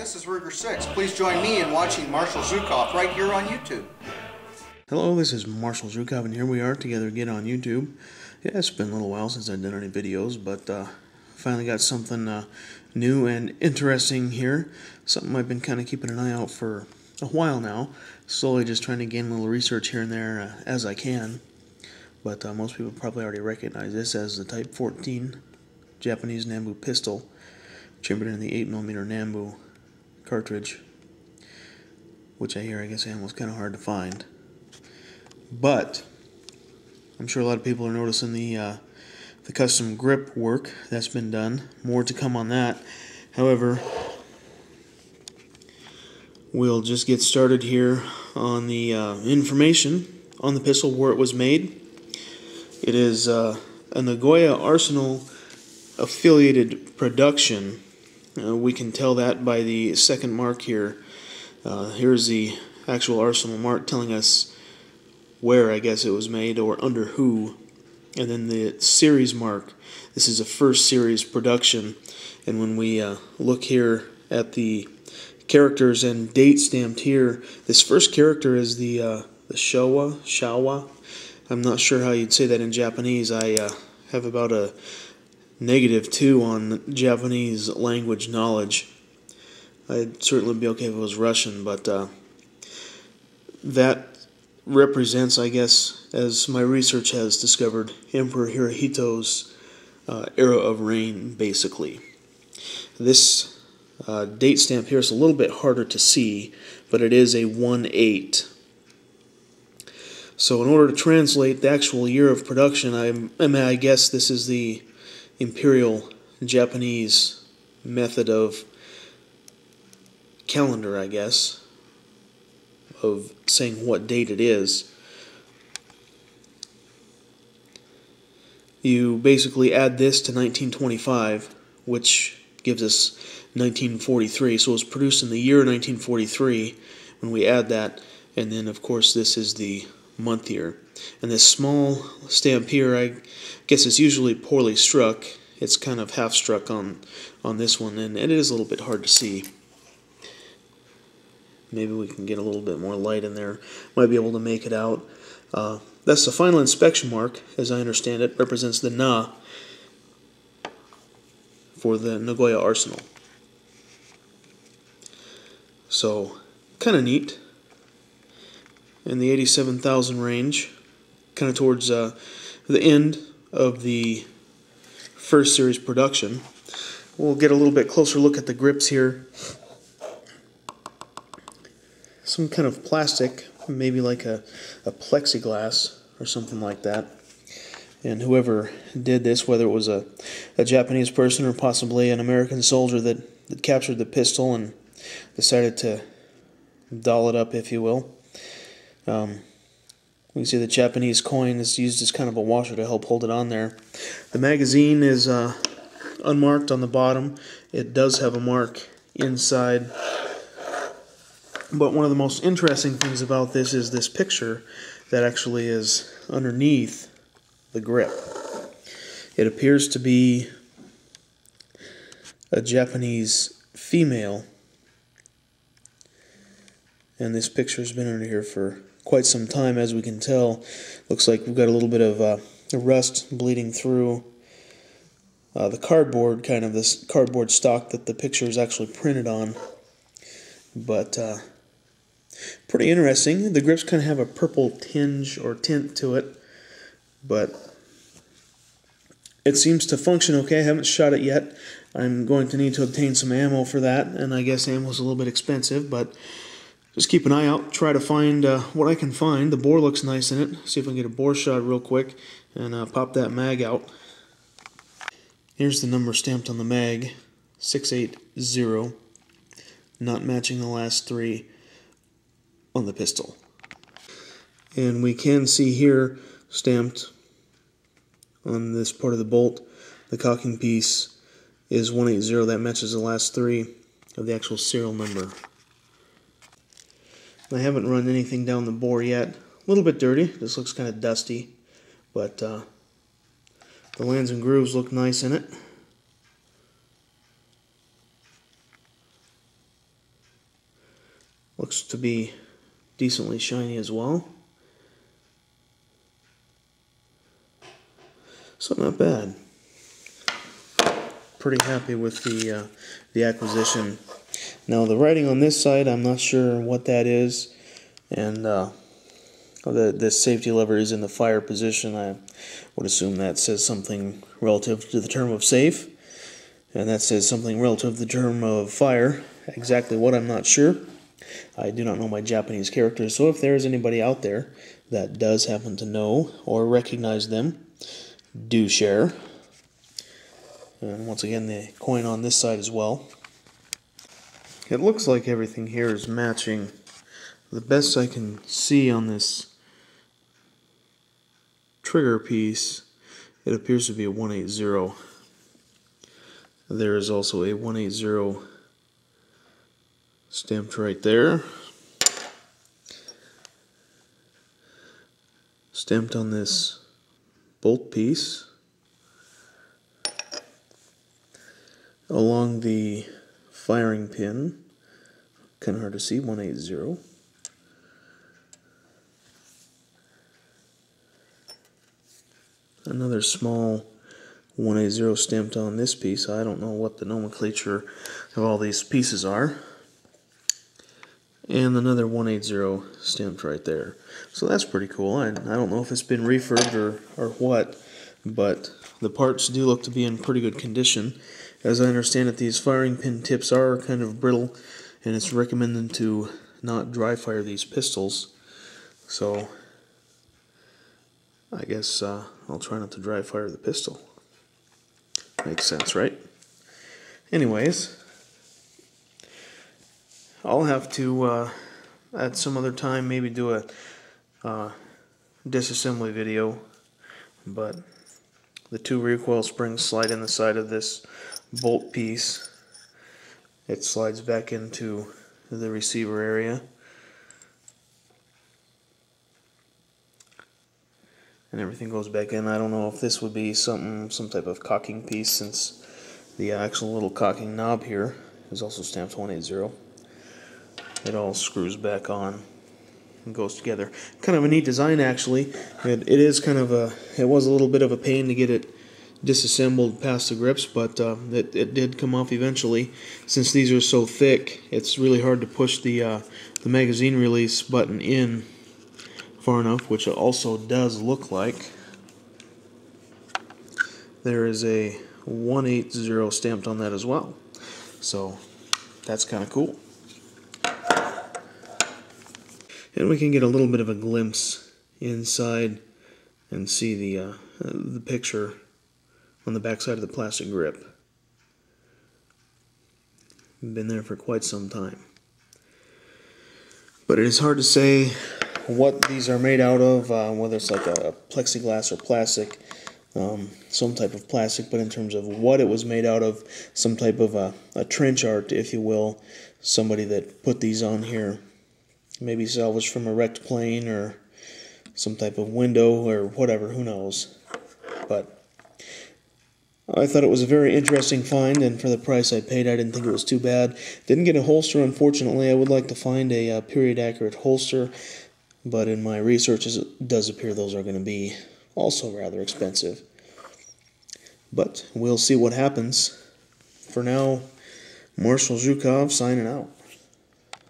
this is Ruger 6. Please join me in watching Marshall Zukov right here on YouTube. Hello, this is Marshall Zukov, and here we are together again on YouTube. Yeah, it's been a little while since I've done any videos, but finally got something new and interesting here. Something I've been kind of keeping an eye out for a while now. Slowly just trying to gain a little research here and there as I can. But most people probably already recognize this as the Type 14 Japanese Nambu pistol, chambered in the 8mm Nambu cartridge, which I guess ammo is kind of hard to find. But I'm sure a lot of people are noticing the custom grip work that's been done. More to come on that. However, we'll just get started here on the information on the pistol, where it was made. It is a Nagoya Arsenal affiliated production. We can tell that by the second mark here. Here's the actual Arsenal mark telling us where, I guess, it was made or under who. And then the series mark. This is a first series production. And when we look here at the characters and date stamped here, this first character is the Shawa. I'm not sure how you'd say that in Japanese. I have about a -2 on Japanese language knowledge. I'd certainly be okay if it was Russian, but that represents, I guess, as my research has discovered, Emperor Hirohito's era of reign, basically. This date stamp here is a little bit harder to see, but it is a 1/8. So in order to translate the actual year of production, I guess this is the Imperial Japanese method of calendar, I guess, of saying what date it is. You basically add this to 1925, which gives us 1943. So it was produced in the year 1943 when we add that, and then of course this is the month year. And this small stamp here, I guess it's usually poorly struck. It's kind of half struck on this one, and it is a little bit hard to see. Maybe we can get a little bit more light in there. Might be able to make it out. That's the final inspection mark, as I understand it. Represents the Na for the Nagoya Arsenal. So, kind of neat. In the 87,000 range, kind of towards the end of the first series production. We'll get a little bit closer look at the grips here. Some kind of plastic, maybe like a plexiglass or something like that. And whoever did this, whether it was a Japanese person or possibly an American soldier that captured the pistol and decided to doll it up, if you will. We can see the Japanese coin is used as kind of a washer to help hold it on there. The magazine is unmarked on the bottom. It does have a mark inside. But one of the most interesting things about this is this picture that actually is underneath the grip. It appears to be a Japanese female. And this picture has been under here for quite some time, as we can tell. Looks like we've got a little bit of rust bleeding through the cardboard, kind of this cardboard stock that the picture is actually printed on. But pretty interesting. The grips kind of have a purple tinge or tint to it, but it seems to function okay. I haven't shot it yet. I'm going to need to obtain some ammo for that, and I guess ammo is a little bit expensive, but just keep an eye out, try to find what I can find. The bore looks nice in it. See if I can get a bore shot real quick and pop that mag out. Here's the number stamped on the mag, 680, not matching the last 3 on the pistol. And we can see here, stamped on this part of the bolt, the cocking piece is 180. That matches the last 3 of the actual serial number. I haven't run anything down the bore yet. A little bit dirty. This looks kind of dusty, but the lands and grooves look nice in it. Looks to be decently shiny as well. So not bad. Pretty happy with the acquisition. Now the writing on this side, I'm not sure what that is, and the safety lever is in the fire position. I would assume that says something relative to the term of safe, and that says something relative to the term of fire. Exactly what, I'm not sure. I do not know my Japanese characters, so if there is anybody out there that does happen to know or recognize them, do share. And once again, the coin on this side as well. It looks like everything here is matching. The best I can see on this trigger piece, it appears to be a 180. There is also a 180 stamped right there. Stamped on this bolt piece. Along the firing pin, kind of hard to see, 180. Another small 180 stamped on this piece. I don't know what the nomenclature of all these pieces are. And another 180 stamped right there. So that's pretty cool. I don't know if it's been refurbed or what, but the parts do look to be in pretty good condition. As I understand it, these firing pin tips are kind of brittle, and it's recommended to not dry fire these pistols. So I guess I'll try not to dry fire the pistol. Makes sense, right? Anyways, I'll have to at some other time maybe do a disassembly video, but the two recoil springs slide in the side of this bolt piece. It slides back into the receiver area, and everything goes back in. I don't know if this would be some type of cocking piece, since the actual little cocking knob here is also stamped 180. It all screws back on and goes together. Kind of a neat design, actually. It is kind of it was a little bit of a pain to get it disassembled past the grips, but it did come off eventually. Since these are so thick, it's really hard to push the magazine release button in far enough, which it also does look like. There is a 180 stamped on that as well, so that's kind of cool. And we can get a little bit of a glimpse inside and see the picture on the back side of the plastic grip. Been there for quite some time. But it is hard to say what these are made out of, whether it's like a plexiglass or plastic, some type of plastic, but in terms of what it was made out of, some type of a trench art, if you will, somebody that put these on here, maybe salvaged from a wrecked plane or some type of window or whatever, who knows. But I thought it was a very interesting find, and for the price I paid, I didn't think it was too bad. Didn't get a holster, unfortunately. I would like to find a period-accurate holster, but in my researches, it does appear those are going to be also rather expensive. But we'll see what happens. For now, Marshall Zhukov signing out.